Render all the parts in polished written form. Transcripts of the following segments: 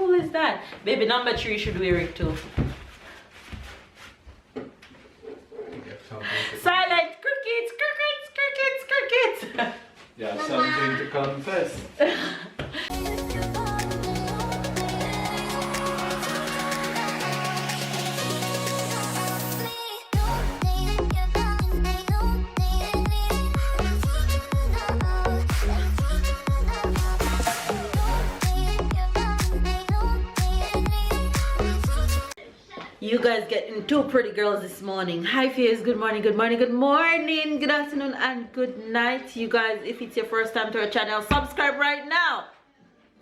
cool is that? Baby number 3 should wear it too. Silent crickets, crickets, crickets, crickets. Yeah, something to confess. You guys getting 2 pretty girls this morning. Hi Faze, good morning, good morning, good morning, good afternoon, and good night. You guys, if it's your first time to our channel, subscribe right now.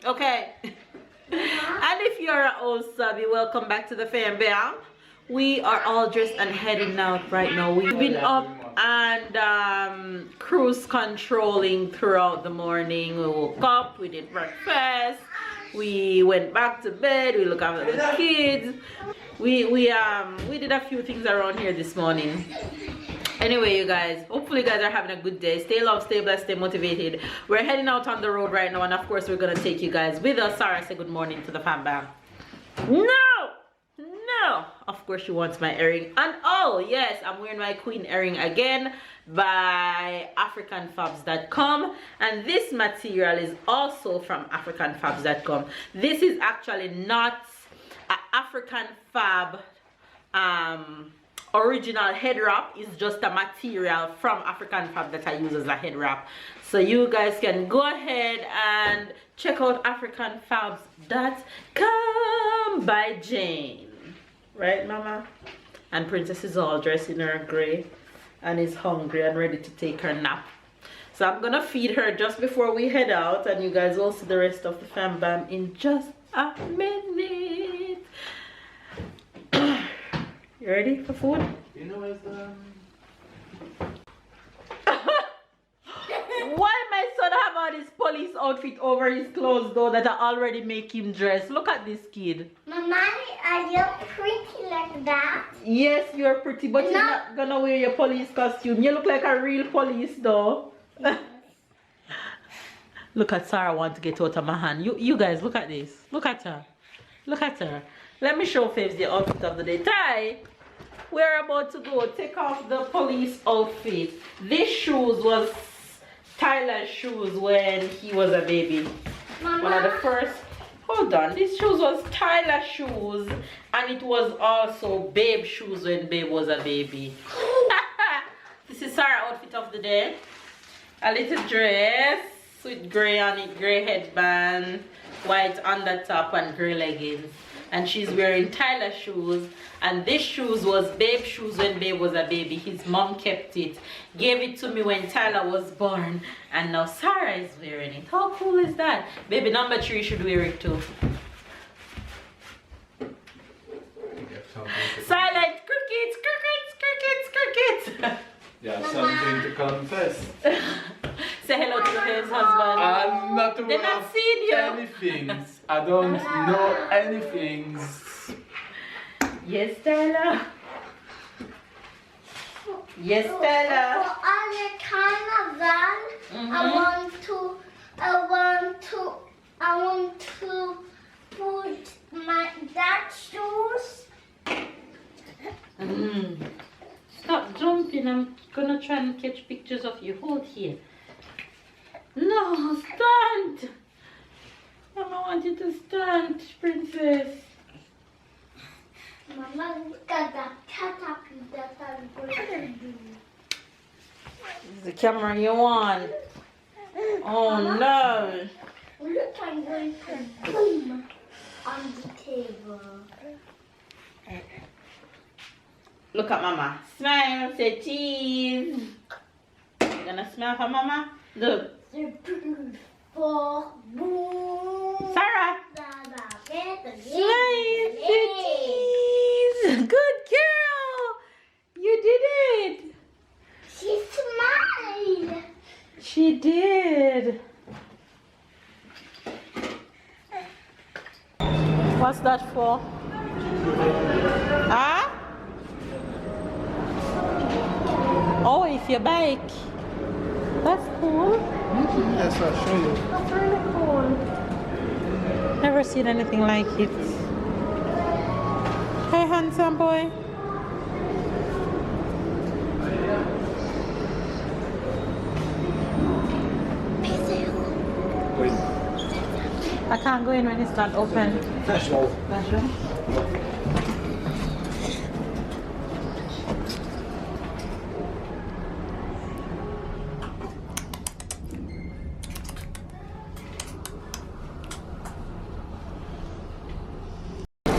Okay. And if you're an old subby, welcome back to the fam bam. We are all dressed and heading out right now. We've been up and cruise controlling throughout the morning. We woke up, we did breakfast, we went back to bed, we looked after the kids. We did a few things around here this morning. Anyway, you guys, hopefully you guys are having a good day. Stay loved, stay blessed, stay motivated. We're heading out on the road right now, and of course we're gonna take you guys with us. Sarah, say good morning to the fam bam. No, of course she wants my earring. And oh yes, I'm wearing my queen earring again by africanfabs.com, and this material is also from africanfabs.com. This is actually not an African Fab original head wrap. Is just a material from African Fab that I use as a head wrap. So you guys can go ahead and check out africanfabs.com by Jane. Right, mama? And Princess is all dressed in her gray and is hungry and ready to take her nap. So I'm gonna feed her just before we head out, and you guys will see the rest of the fam bam in just a minute. You ready for food? You know, as Why my son have on his police outfit over his clothes though that I already make him dress? Look at this kid. Mama, are you pretty like that? Yes, you're pretty, but you're not gonna wear your police costume. You look like a real police though. Yes. Look at Sarah want to get out of my hand. You guys, look at this. Look at her. Look at her. Let me show Faves the outfit of the day. Ty, we're about to go take off the police outfit. This shoes was Tyler's shoes when he was a baby. Mama. One of the first. Hold on. This shoes was Tyler's shoes, and it was also Babe's shoes when Babe was a baby. This is Sarah's outfit of the day. A little dress with gray on it, gray headband, white on the top, and gray leggings. And she's wearing Tyler's shoes, and this shoes was Babe's shoes when Babe was a baby. His mom kept it, gave it to me when Tyler was born, and now Sarah is wearing it. How cool is that? Baby number 3 should wear it too. Silent crickets, crickets, crickets, crickets. yeah, something to confess. Say hello to your husband. I'm not aware They're not of seeing you. anything. I don't know anything. Yes, Tyler. Yes, Tyler. For all the carnival, I want to put my dad's shoes. Stop jumping. I'm gonna try and catch pictures of you. Hold here. No, stand. Mama want you to stand, princess. Mama, look at that caterpillar that I'm going to do. This is the camera you want. Oh no. Look, I'm going to boom on the table. Look at mama. Smile, say cheese. You gonna smile for mama? Look. For boom. Sarah. Smile, say cheese. Good girl. You did it. She smiled. She did. What's that for? Huh? Oh, if your bike. That's cool. Yes, I'll show you. That's really cool. Never seen anything like it. Hey, handsome boy. I can't go in when it's not open. National.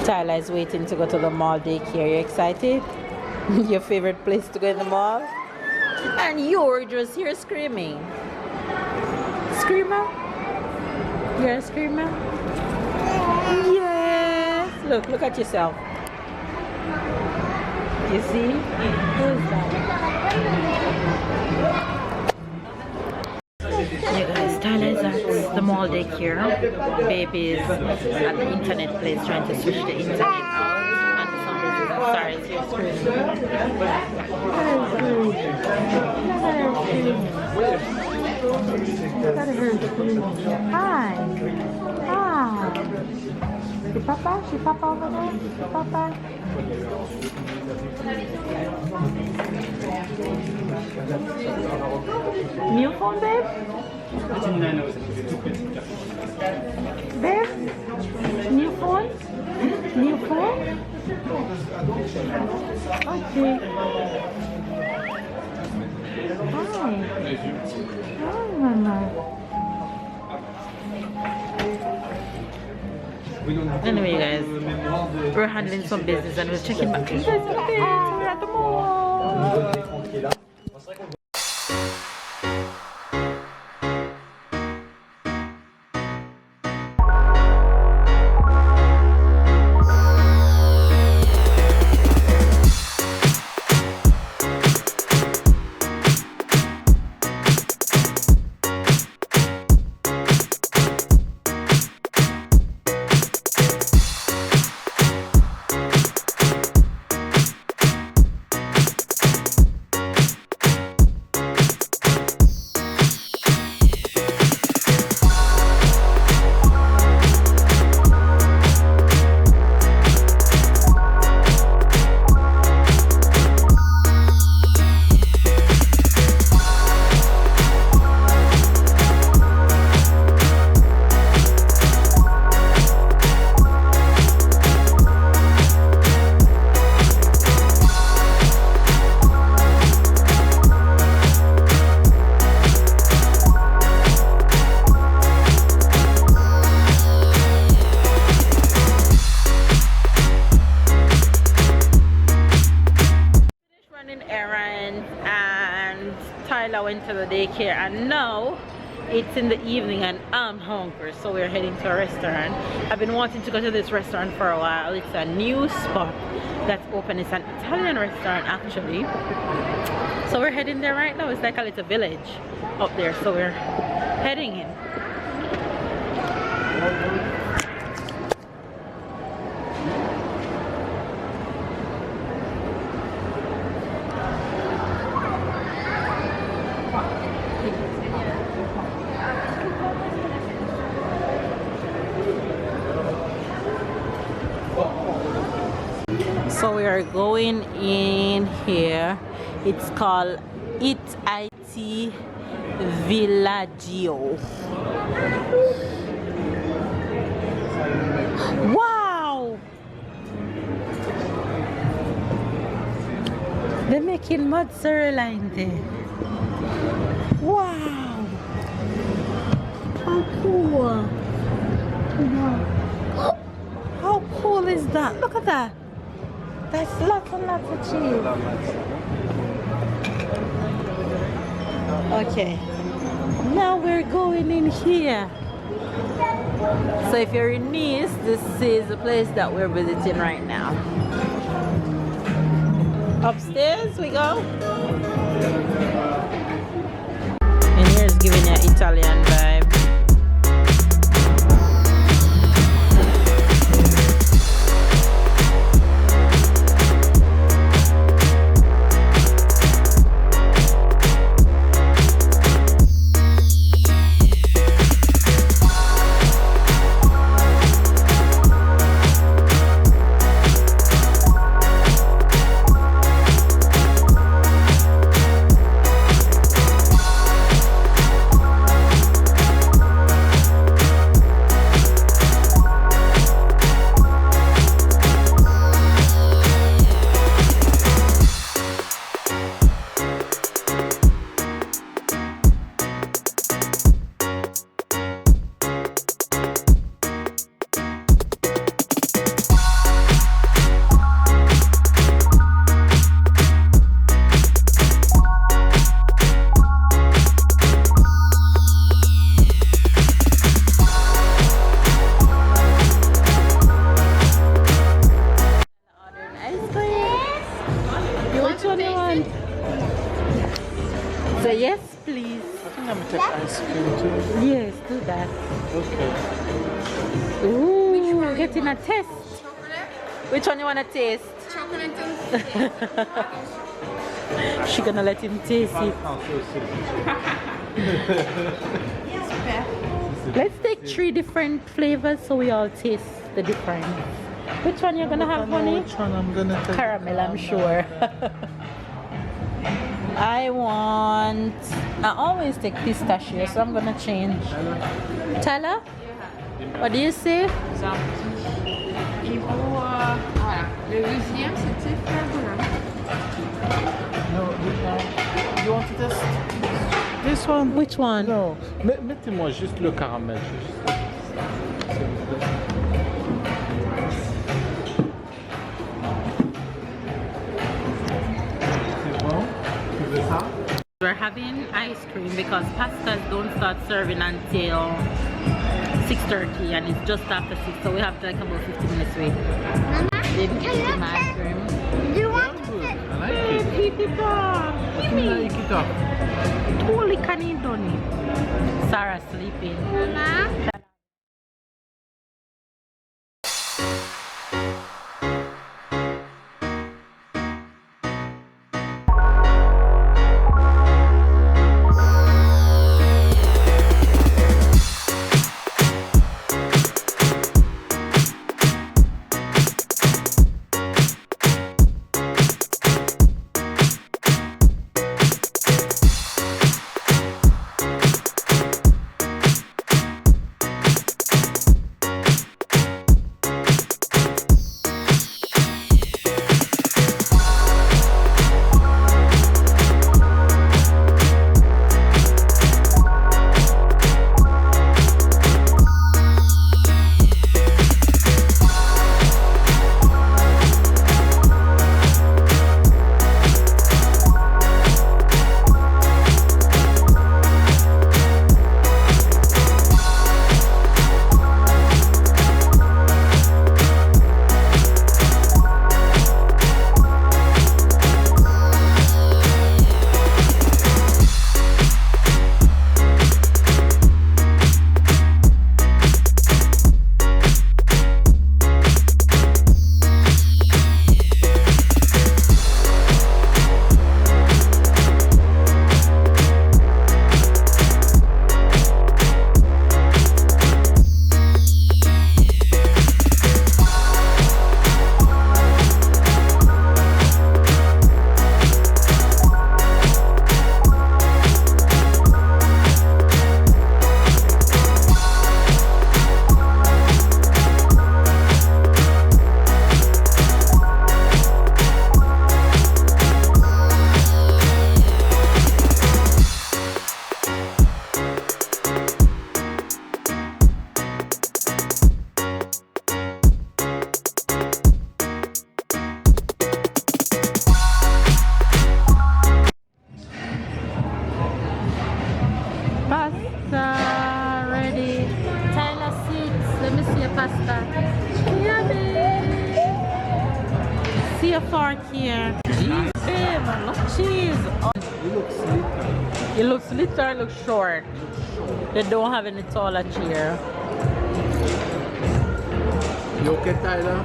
Tyler is waiting to go to the mall daycare. You excited? Your favorite place to go in the mall? And you're just here screaming. Screamer? You're a screamer? Yes. Look at yourself. You see? Who's that? Yeah guys, Tyler is at the mall daycare. Baby is at the internet place trying to switch the internet out. And for some reason, I'm sorry, it's your screen. Hi. Hi. She Papa? She Papa over there? She Papa? New phone, babe? Babe? New phone? New phone? Okay. Hi. Hi, Mama. Anyway, guys, we're handling some business and we're checking back. You guys are okay. We're at the mall. Tyler went to the daycare and now it's in the evening and I'm hungry, so we're heading to a restaurant. I've been wanting to go to this restaurant for a while. It's a new spot that's open. It's an Italian restaurant actually, so we're heading there right now. It's like a little village up there, so we're heading in. So we are going in here. It's called It IT Villaggio. Wow! They're making mozzarella in there. Wow! How cool! How cool is that? Look at that! That's lots and lots of cheese. Okay, now we're going in here. So if you're in Nice, this is the place that we're visiting right now. Upstairs we go. And here's giving you an Italian vibe. wanna taste? Which one you wanna taste? Chocolate. She gonna let him taste it. Let's take 3 different flavors so we all taste the difference. Which one you're gonna have, honey? Which one I'm gonna take? Caramel, I'm sure. I always take pistachio, so I'm gonna change. Tyler? What do you say? Et pour voilà. Le deuxième c'était flagrant. No, you want to test this one? Which one? No, mettez-moi juste le caramel. Juste. C'est bon? Tu veux ça? We're having ice cream because pastas don't start serving until 6:30 and it's just after 6, so we have like about 15 minutes wait. Baby, Can you my ice cream. Do you want Good. I like it. Keep it up. Give me. Like it up. Totally can't eat on it. Sarah sleeping. Mama? See a fork here. Jeez, babe, look cheese. Oh. It looks little. It looks little, it looks short. They don't have any taller chair. You okay, Tyler?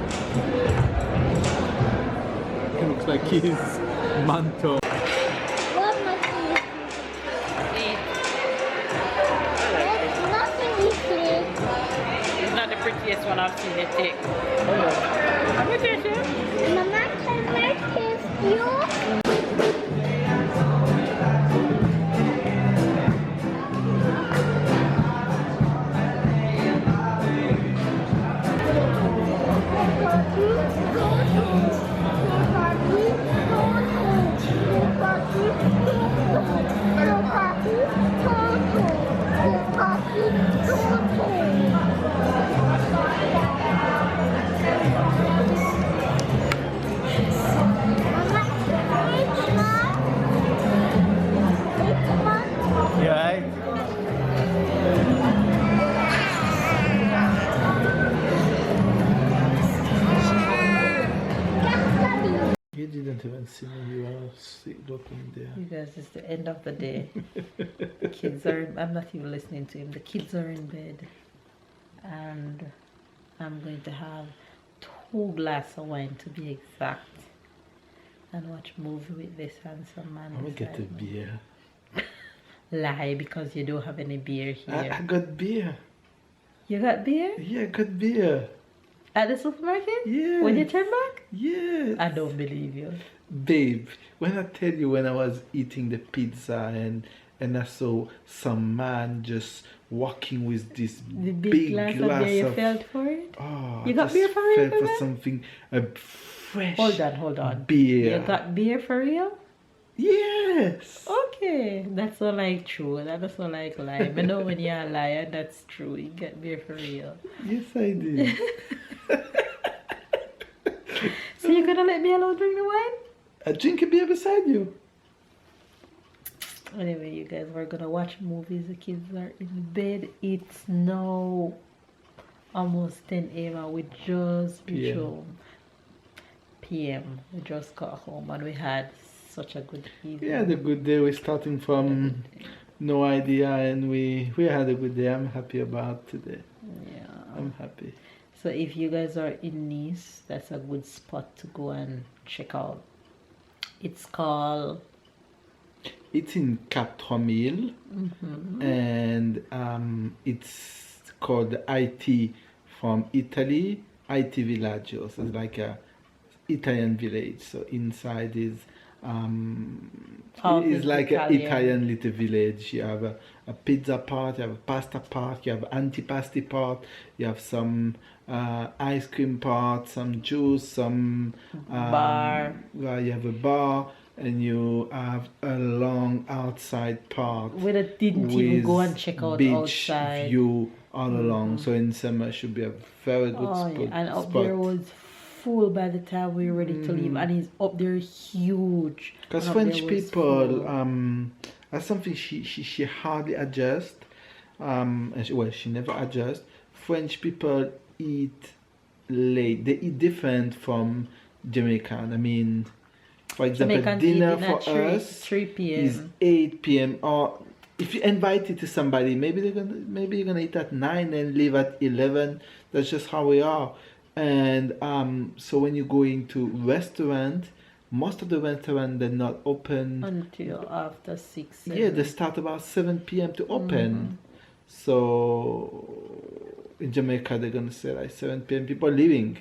It looks like his mantle. Love my teeth. There's nothing easy. It's not the prettiest one I've seen it take. Have you tasted it? Mama, can I taste you? You right? You didn't even see me. You were looking there. You guys, it's the end of the day. The kids are I'm not even listening to him. The kids are in bed. And I'm going to have 2 glasses of wine to be exact, and watch movie with this handsome man. I will get a beside me. beer. Lie, because you don't have any beer here. I got beer. You got beer Yeah, I got beer. at the supermarket? Yeah. When you turn back? Yeah. I don't believe you. Babe, when I tell you, when I was eating the pizza and I saw some man just walking with this The big glass of beer, you felt for it? Oh, You I got just beer for real, felt for baby? something, a fresh Hold on. beer. You got beer for real? Yes. Okay, that's not like true. That's not like lie. I know when you're a liar, that's true. You get beer for real. Yes, I did. So you're gonna let me alone drink the wine? I drink a beer beside you. Anyway, you guys, we're gonna watch movies. The kids are in bed. It's now almost 10 a.m. and we just reached PM. home. PM. We just got home and we had such a good evening. Yeah, the good day. We're starting from no idea, and we had a good day. I'm happy about today. Yeah. I'm happy. So if you guys are in Nice, that's a good spot to go and check out. It's called It's in Cap 3000, and it's called IT from Italy, IT Villaggio. So it's like a Italian village. So inside is All it's things like an Italian. Italian little village. You have a pizza part, you have a pasta part, you have antipasti part, you have some ice cream part, some juice, some Bar. Well, you have a bar, and you have a long outside part. We didn't even go and with check out beach outside. view all along. So in summer should be a very good Oh, spot. yeah. And up there was full by the time we were ready to leave, and it's up there huge. Because And up French there was people, full. that's something she hardly adjusts. Well, she never adjusts. French people eat late. They eat different from Jamaican. I mean, for example, Jamaicans dinner eating at for 3 us 3 p.m. is 8 p.m. Or if you invite it to somebody, maybe you're gonna eat at 9 and leave at 11. That's just how we are. And so when you go into restaurant, most of the restaurant they're not open Until after 6. yeah, they start about 7 p.m. to open. So in Jamaica they're gonna say like 7 p.m. people leaving,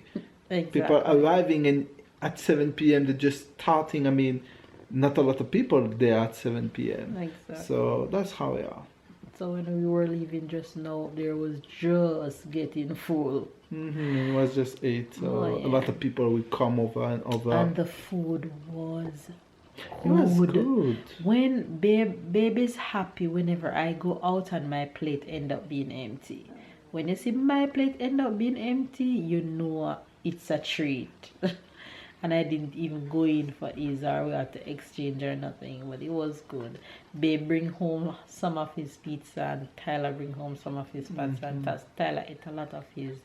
Exactly. people arriving, and at 7 p.m. they're just starting. I mean, not a lot of people there at 7 p.m. Exactly. So that's how we are. So when we were leaving just now, there was just getting full. It was just 8, so Oh, yeah. a lot of people will come over and over. And the food was It was good. When baby's happy whenever I go out and my plate end up being empty. When you see my plate end up being empty, you know it's a treat. And I didn't even go in for his, or we had to exchange or nothing, but it was good. Babe bring home some of his pizza, and Tyler bring home some of his pizza, and Tyler ate a lot of his.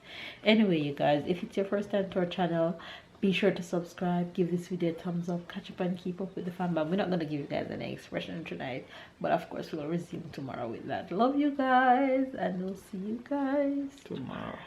Anyway, you guys, if it's your first time to our channel, be sure to subscribe, give this video a thumbs up, catch up and keep up with the fan bam. We're not going to give you guys any expression tonight, but of course we'll resume tomorrow with that. Love you guys, and we'll see you guys Tomorrow.